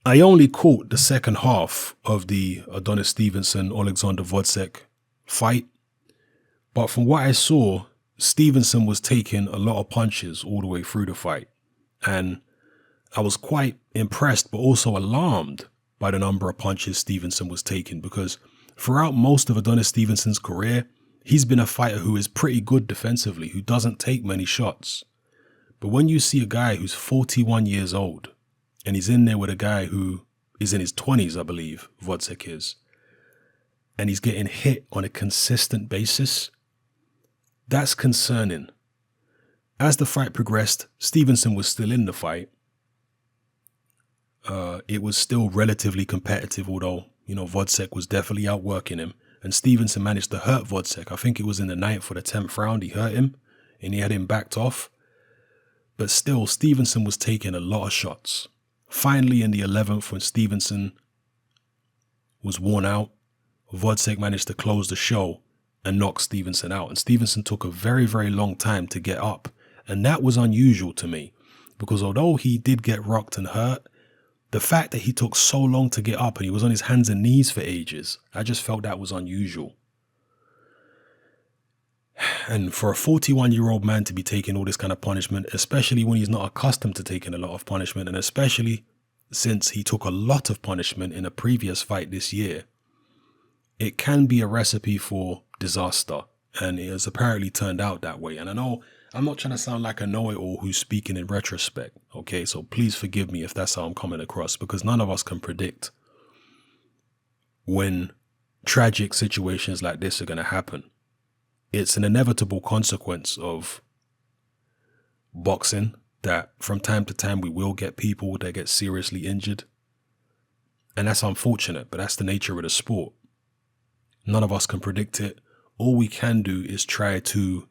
I only caught the second half of the Adonis Stevenson, Oleksandr Gvodzyk fight. But from what I saw, Stevenson was taking a lot of punches all the way through the fight. And I was quite impressed, but also alarmed by the number of punches Stevenson was taking, because throughout most of Adonis Stevenson's career, he's been a fighter who is pretty good defensively, who doesn't take many shots. But when you see a guy who's 41 years old, and he's in there with a guy who is in his 20s, I believe, Gvodzyk is, and he's getting hit on a consistent basis, that's concerning. As the fight progressed, Stevenson was still in the fight. It was still relatively competitive, although, Gvodzyk was definitely outworking him. And Stevenson managed to hurt Gvodzyk. I think it was in the 9th or the 10th round he hurt him, and he had him backed off. But still, Stevenson was taking a lot of shots. Finally, in the 11th, when Stevenson was worn out, Gvodzyk managed to close the show and knock Stevenson out. And Stevenson took a very, very long time to get up. And that was unusual to me, because although he did get rocked and hurt, the fact that he took so long to get up and he was on his hands and knees for ages, I just felt that was unusual. And for a 41-year-old man to be taking all this kind of punishment, especially when he's not accustomed to taking a lot of punishment, and especially since he took a lot of punishment in a previous fight this year, it can be a recipe for disaster. And it has apparently turned out that way. And I know I'm not trying to sound like a know-it-all who's speaking in retrospect, okay? So please forgive me if that's how I'm coming across, because none of us can predict when tragic situations like this are going to happen. It's an inevitable consequence of boxing that from time to time we will get people that get seriously injured. And that's unfortunate, but that's the nature of the sport. None of us can predict it. All we can do is try to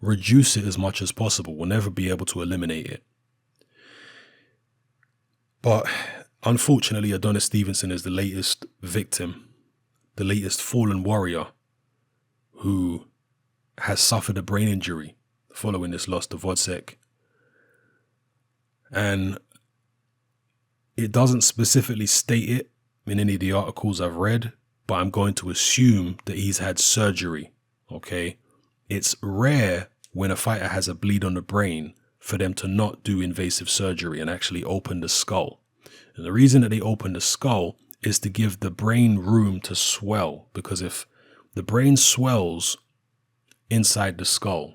reduce it as much as possible. We'll never be able to eliminate it. But unfortunately, Adonis Stevenson is the latest victim, the latest fallen warrior who has suffered a brain injury following this loss to Gvodzyk. And it doesn't specifically state it in any of the articles I've read, but I'm going to assume that he's had surgery, okay? It's rare when a fighter has a bleed on the brain for them to not do invasive surgery and actually open the skull. And the reason that they open the skull is to give the brain room to swell, because if the brain swells inside the skull,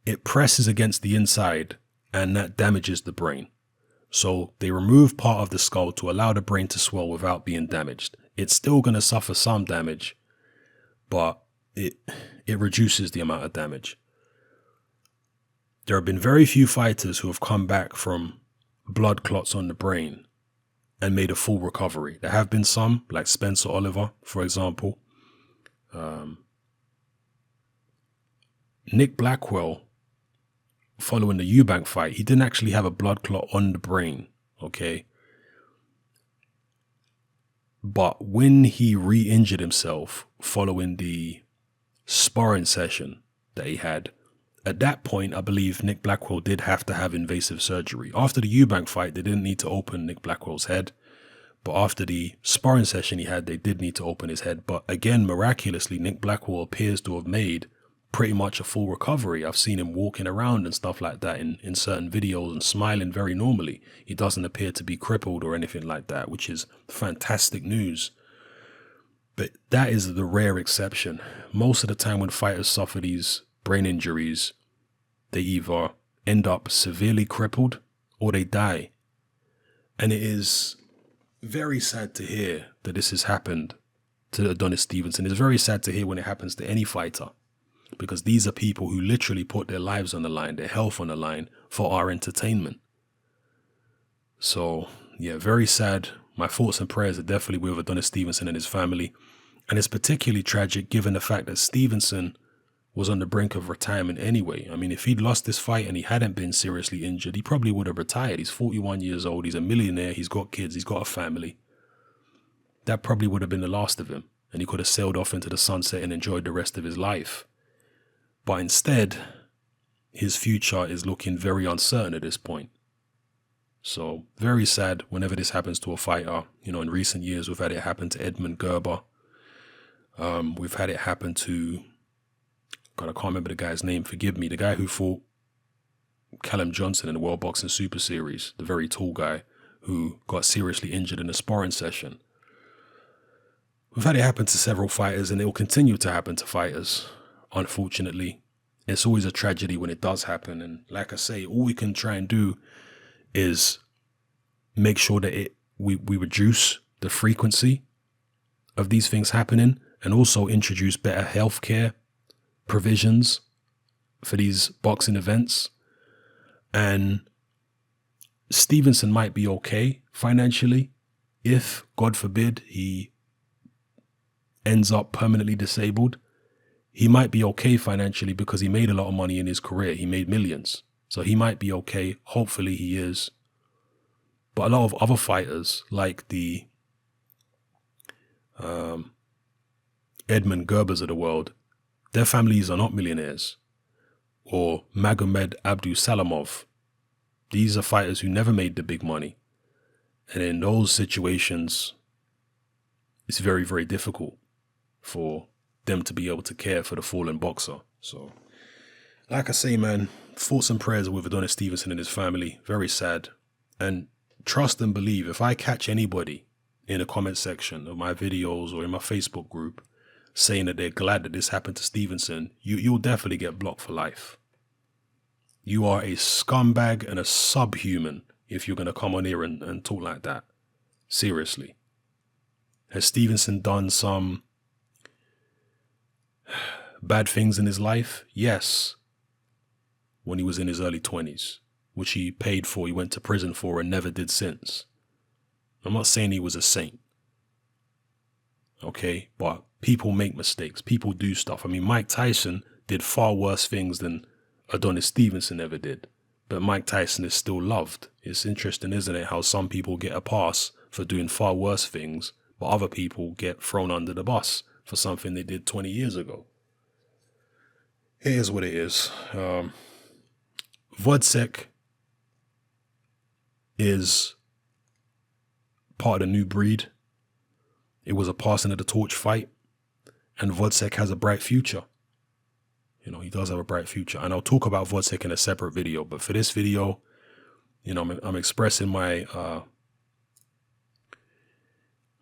it presses against the inside and that damages the brain. So they remove part of the skull to allow the brain to swell without being damaged. It's still going to suffer some damage, but it reduces the amount of damage. There have been very few fighters who have come back from blood clots on the brain and made a full recovery. There have been some, like Spencer Oliver, for example. Nick Blackwell, following the Eubank fight, he didn't actually have a blood clot on the brain, okay? But when he re-injured himself following the sparring session that he had, at that point, I believe Nick Blackwell did have to have invasive surgery. After the Eubank fight, they didn't need to open Nick Blackwell's head. But after the sparring session he had, they did need to open his head. But again, miraculously, Nick Blackwell appears to have made pretty much a full recovery. I've seen him walking around and stuff like that in certain videos and smiling very normally. He doesn't appear to be crippled or anything like that, which is fantastic news. But that is the rare exception. Most of the time when fighters suffer these brain injuries, they either end up severely crippled or they die. And it is very sad to hear that this has happened to Adonis Stevenson. It's very sad to hear when it happens to any fighter, because these are people who literally put their lives on the line, their health on the line for our entertainment. So, yeah, very sad. My thoughts and prayers are definitely with Adonis Stevenson and his family. And it's particularly tragic given the fact that Stevenson was on the brink of retirement anyway. I mean, if he'd lost this fight and he hadn't been seriously injured, he probably would have retired. He's 41 years old. He's a millionaire. He's got kids. He's got a family. That probably would have been the last of him. And he could have sailed off into the sunset and enjoyed the rest of his life. But instead, his future is looking very uncertain at this point. So very sad whenever this happens to a fighter. You know, in recent years, we've had it happen to Edmund Gerber. We've had it happen to, God, I can't remember the guy's name. Forgive me. The guy who fought Callum Johnson in the World Boxing Super Series, the very tall guy who got seriously injured in a sparring session. We've had it happen to several fighters, and it will continue to happen to fighters, unfortunately. It's always a tragedy when it does happen. And like I say, all we can try and do is make sure that we reduce the frequency of these things happening, and also introduce better healthcare provisions for these boxing events. And Stevenson might be okay financially if, God forbid, he ends up permanently disabled. He might be okay financially because he made a lot of money in his career. He made millions. So he might be okay. Hopefully he is. But a lot of other fighters, like the Edmund Gerbers of the world, their families are not millionaires. Or Magomed Abdusalamov. These are fighters who never made the big money. And in those situations, it's very, very difficult for them to be able to care for the fallen boxer. So, like I say, man, thoughts and prayers with Adonis Stevenson and his family. Very sad. And trust and believe, if I catch anybody in the comment section of my videos or in my Facebook group saying that they're glad that this happened to Stevenson, you'll definitely get blocked for life. You are a scumbag and a subhuman if you're going to come on here and talk like that. Seriously. Has Stevenson done some bad things in his life? Yes. When he was in his early 20s, which he paid for, he went to prison for and never did since. I'm not saying he was a saint. Okay, but people make mistakes. People do stuff. I mean, Mike Tyson did far worse things than Adonis Stevenson ever did. But Mike Tyson is still loved. It's interesting, isn't it, how some people get a pass for doing far worse things, but other people get thrown under the bus for something they did 20 years ago. Here's what it is. Gvodzyk is part of the new breed. It was a passing of the torch fight, and Gvodzyk has a bright future. You know, he does have a bright future, and I'll talk about Gvodzyk in a separate video. But for this video, you know, I'm expressing my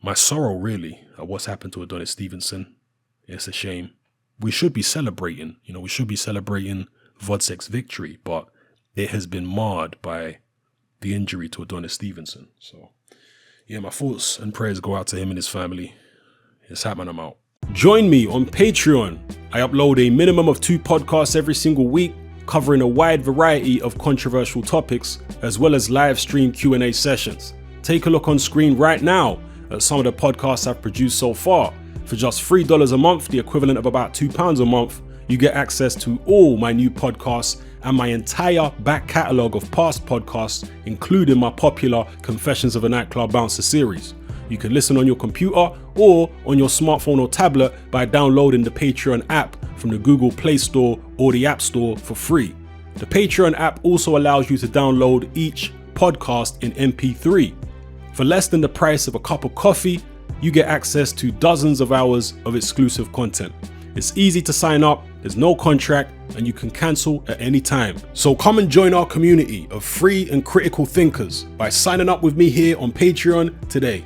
my sorrow, really, at what's happened to Adonis Stevenson. It's a shame. We should be celebrating, you know, we should be celebrating Gvodzyk's victory, but it has been marred by the injury to Adonis Stevenson. So, yeah, my thoughts and prayers go out to him and his family. It's happening, I'm out. Join me on Patreon. I upload a minimum of 2 podcasts every single week, covering a wide variety of controversial topics, as well as live stream Q&A sessions. Take a look on screen right now at some of the podcasts I've produced so far. For just $3 a month, the equivalent of about £2 a month, you get access to all my new podcasts and my entire back catalogue of past podcasts, including my popular Confessions of a Nightclub Bouncer series. You can listen on your computer or on your smartphone or tablet by downloading the Patreon app from the Google Play Store or the App Store for free. The Patreon app also allows you to download each podcast in MP3. For less than the price of a cup of coffee, you get access to dozens of hours of exclusive content. It's easy to sign up, there's no contract, and you can cancel at any time. So come and join our community of free and critical thinkers by signing up with me here on Patreon today.